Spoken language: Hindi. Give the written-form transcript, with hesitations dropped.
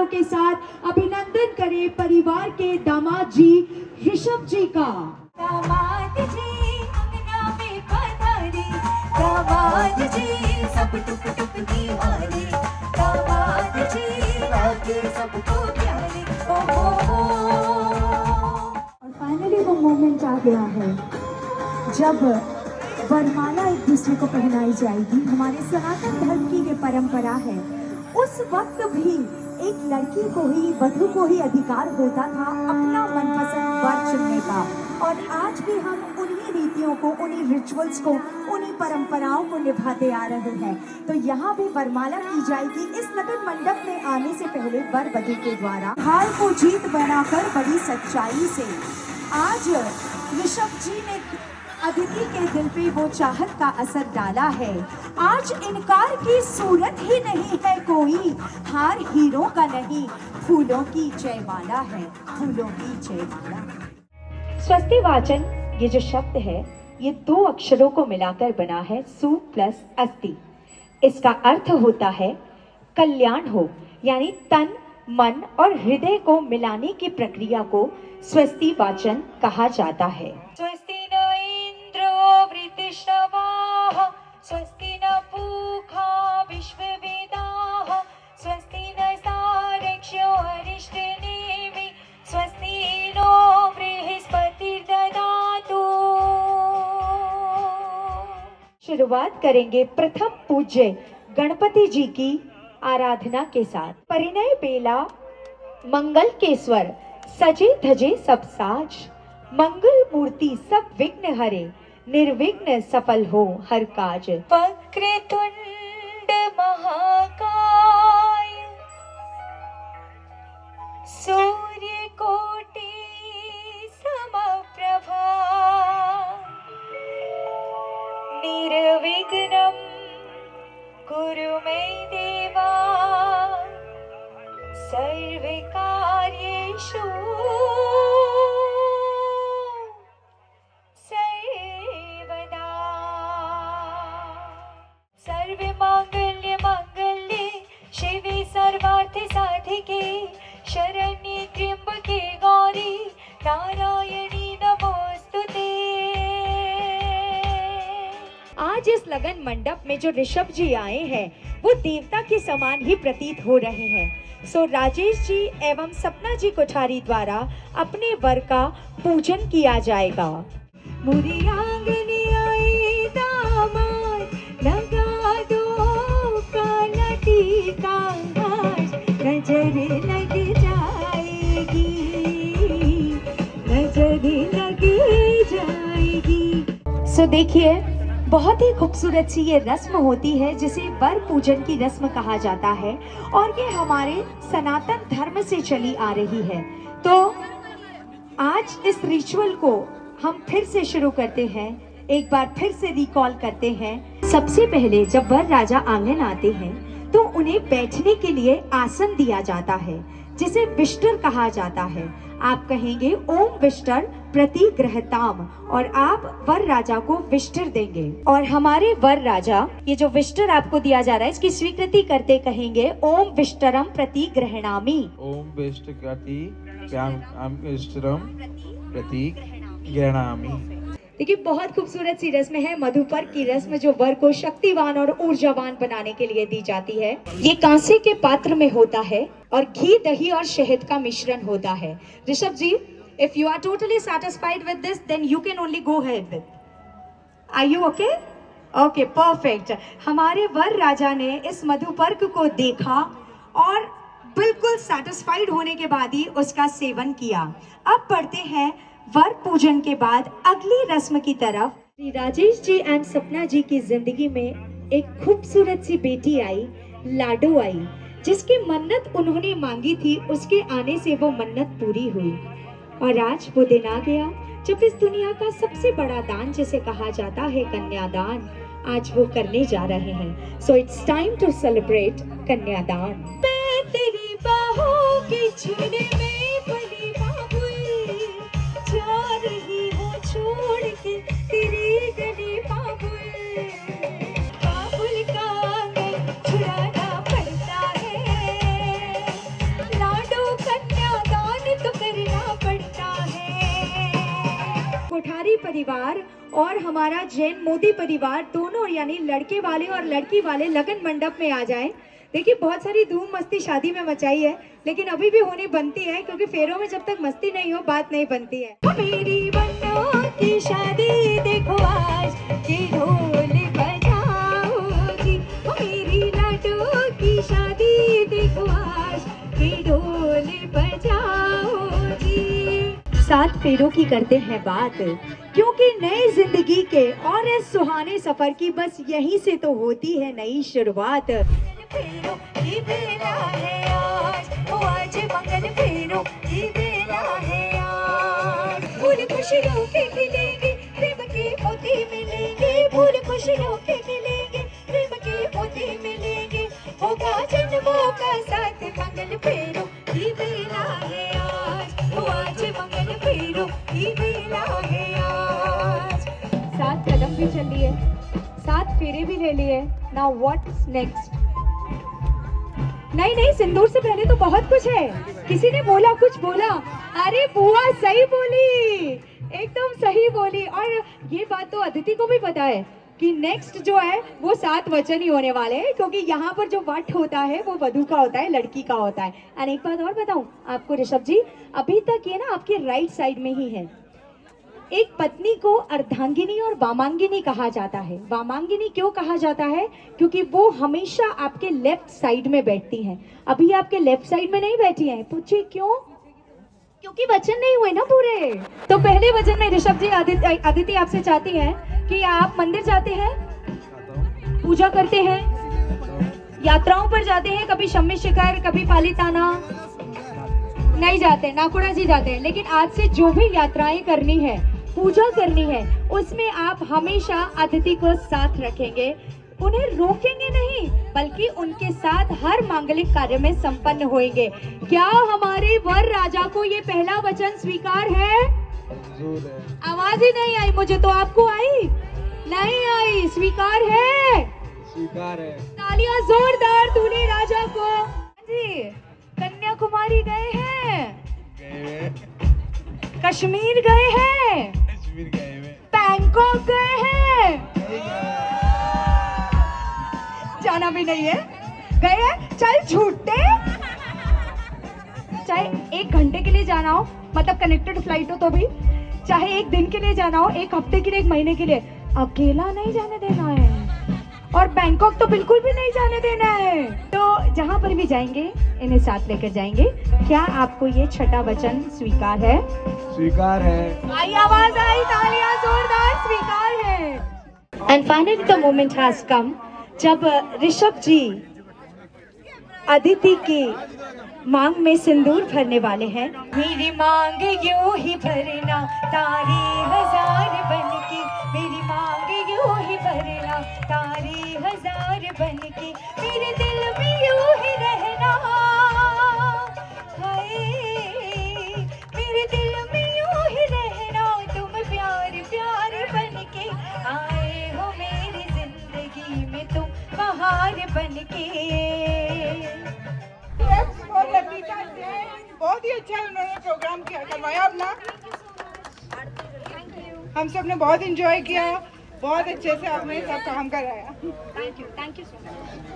तालियों के साथ अभिनंदन करें परिवार के दामाद जी ऋषभ जी का। दामाद जी अंगना में पधारे, दामाद जी सब टुक टुक दीवारे, दामाद जी लागे सबको प्यारे। ओ हो। और फाइनली वो मोमेंट आ गया है जब वरमाला एक दूसरे को पहनाई जाएगी। हमारे सनातन धर्म की ये परंपरा है। उस वक्त भी एक लड़की को ही, वधू को ही अधिकार होता था अपना मनपसंद वर चुनने का। और आज भी हम उन्हीं रीतियों को, उन्हीं रिचुअल्स को, उन्हीं परंपराओं को निभाते आ रहे हैं। तो यहाँ भी वरमाला की जाएगी इस लगन मंडप में आने से पहले वर वधू के द्वारा। हार को जीत बनाकर बड़ी सच्चाई से आज ऋषभ जी ने अदिति के दिल पे वो चाहत का असर डाला है। आज इनकार की सूरत ही नहीं है कोई, हार हीरों का नहीं, फूलों की जयमाला है, फूलों की जयमाला। स्वस्ति वाचन ये जो शब्द है ये 2 अक्षरों को मिलाकर बना है, सु प्लस अस्ति। इसका अर्थ होता है कल्याण हो, यानी तन, मन और हृदय को मिलाने की प्रक्रिया को स्वस्ति वाचन कहा जाता है। स्वस्ति न इंद्रो वृत्रश्रवाः, स्वस्ति न पूषा विश्ववेदाः, स्वस्ति न सारक्ष्यो अरिष्टनेमि, स्वस्ति नो बृहस्पतिर्दधातु। शुरुआत करेंगे प्रथम पूज्य गणपति जी की आराधना के साथ। परिणय बेला मंगल के स्वर, सजे धजे सब साज, मंगल मूर्ति सब विघ्न हरे, निर्विघ्न सफल हो हर काज। वक्रतुंड महाकाय, सूर्यकोटि समप्रभा, निर्विघ्नं कुरु मे देवा, सर्वकार्येषु सर्वदा। सर्वमांगल्य मांगल्ये शिवे सर्वार्थ साधिके, शरण्ये त्र्यंबके गौरी नारायणी नमोस्तुते। आज इस लगन मंडप में जो ऋषभ जी आए हैं वो देवता के समान ही प्रतीत हो रहे हैं। सो राजेश जी एवं सपना जी कोठारी द्वारा अपने वर का पूजन किया जाएगा। मुरी आंगने आए दामाद, लगा दो काला टीका आज, नजर लग जाएगी, नजर लग जाएगी। सो देखिए बहुत ही खूबसूरत सी ये रस्म होती है जिसे वर पूजन की रस्म कहा जाता है और ये हमारे सनातन धर्म से चली आ रही है। तो आज इस रिचुअल को हम फिर से शुरू करते हैं, एक बार फिर से रिकॉल करते हैं। सबसे पहले जब वर राजा आंगन आते हैं तो उन्हें बैठने के लिए आसन दिया जाता है जिसे विष्टर कहा जाता है। आप कहेंगे ओम विष्टर प्रतिग्रहताम और आप वर राजा को विष्टर देंगे। और हमारे वर राजा ये जो विष्टर आपको दिया जा रहा है इसकी स्वीकृति करते कहेंगे ओम विष्टरम प्रतिग्रहणामि। ओम विष्टरम प्रतिग्रहणामि। देखिए बहुत खूबसूरत सी रस्म है मधुपर्क की रस्म जो वर को शक्तिवान और ऊर्जावान बनाने के लिए दी जाती है। ये कांसे के पात्र में होता है और घी, दही और शहद का मिश्रण होता है। ऋषभ जी, if you are totally satisfied with this, then you can only go ahead with. Are you okay? Okay, perfect. हमारे वर राजा ने इस मधुपर्क को देखा और बिल्कुल सेटिस्फाइड होने के बाद ही उसका सेवन किया। अब बढ़ते हैं वर पूजन के बाद अगली रस्म की तरफ। श्री राजेश जी एंड सपना जी की जिंदगी में एक खूबसूरत सी बेटी आई, लाडो आई, जिसकी मन्नत उन्होंने मांगी थी। उसके आने से वो मन्नत पूरी हुई और आज वो दिन आ गया जब इस दुनिया का सबसे बड़ा दान जिसे कहा जाता है कन्यादान, आज वो करने जा रहे हैं। So it's time to celebrate kanyadaan. मैं तेरी बाहों की छीने में पली बाबुल, जा रही हूँ छोड़ के तेरे गले बाबुल, बाबुल का आंगन छुड़ाना पड़ता है, और हमारा जैन मोदी परिवार दोनों यानी लड़के वाले और लड़की वाले लगन मंडप में आ जाएं। देखिए बहुत सारी धूम मस्ती शादी में मचाई है, लेकिन अभी भी होनी बनती है, क्योंकि फेरों में जब तक मस्ती नहीं हो बात नहीं बनती है। मेरी बन्नों की शादी देखो आज के ढोल बजाओ जी, मेरी लाडो की शादी देखो आज के ढोल बजाओ जी। 7 फेरों की करते हैं बात, क्योंकि नई जिंदगी के और इस सुहाने सफर की बस यहीं से तो होती है नई शुरुआत। फेरों की बेला है आज, ओ आज मंगल फेरों की बेला है आज। फूल खुशियों के खिलेंगे, प्रेम के मोती मिलेंगे, फूल खुशियों के खिलेंगे, प्रेम के मोती मिलेंगे, होगा जन्मों का साथ मंगल फेरों की बेला है आज, ओ आज मंगल फेरों की बेला है आज। 7 कदम भी चल लिए, 7 फेरे भी ले लिए। Now what's next? नहीं, सिंदूर से पहले तो बहुत कुछ है। किसी ने बोला, कुछ बोला। अरे बुआ सही बोली, एकदम सही बोली। और ये बात तो अदिति को भी पता है कि नेक्स्ट जो है वो 7 वचन ही होने वाले हैं, क्योंकि यहाँ पर जो वट होता है वो वधू का होता है, लड़की का होता है। और एक बात और बताऊं आपको ऋषभ जी, अभी तक ये ना आपके राइट साइड में ही है। एक पत्नी को अर्धांगिनी और वामांगिनी कहा जाता है। वामांगिनी क्यों कहा जाता है? क्योंकि वो हमेशा आपके लेफ्ट साइड में बैठती हैं। अभी आपके लेफ्ट साइड में नहीं बैठी हैं। पूछिए क्यों? क्योंकि वचन नहीं हुए ना पूरे। तो पहले वचन में ऋषभ जी, अदिति आपसे चाहती है कि आप मंदिर जाते हैं, पूजा करते हैं, यात्राओं पर जाते हैं, कभी शम्मी शिखर, कभी पालीताना नहीं जाते, नाकुड़ा जी जाते हैं। लेकिन आज से जो भी यात्राएं करनी है, पूजा करनी है, उसमें आप हमेशा अदिति को साथ रखेंगे, उन्हें रोकेंगे नहीं, बल्कि उनके साथ हर मांगलिक कार्य में संपन्न होंगे। क्या हमारे वर राजा को ये पहला वचन स्वीकार है? आवाज ही नहीं आई मुझे, तो आपको आई? नहीं आई। स्वीकार है? स्वीकार है। तालियां जोरदार दूल्हे राजा को। जी, कन्याकुमारी गए हैं, कश्मीर गए हैं, बैंकॉक गए हैं, जाना भी नहीं है, गए हैं, चाहे झूठे, चाहे 1 घंटे के लिए जाना हो, मतलब कनेक्टेड फ्लाइट हो तो भी, चाहे 1 दिन के लिए जाना हो, 1 हफ्ते के लिए, 1 महीने के लिए, अकेला नहीं जाने देना है। और बैंकॉक तो बिल्कुल भी नहीं जाने देना है। तो जहाँ पर भी जाएंगे इन्हें साथ लेकर जाएंगे। क्या आपको ये छठा वचन स्वीकार है? स्वीकार है। आई आवाज आई, तालियां जोरदार, स्वीकार है। And finally the moment has come, जब ऋषभ जी अदिति की मांग में सिंदूर भरने वाले हैं। मेरी मांग यूं ही भरना तारी 1000 बनके, मेरी मांग यूं ही भरना तारी 1000 बनके, मेरे दिल में यूं ही रहना, हाय मेरे दिल में यूं ही रहना, तुम प्यार प्यार बनके आए हो मेरी जिंदगी में, तुम बहार बनके। बहुत ही अच्छा उन्होंने प्रोग्राम किया, करवाया अपना। हम सब ने बहुत एंजॉय किया, बहुत अच्छे से आपने सब काम कराया। Thank you so much.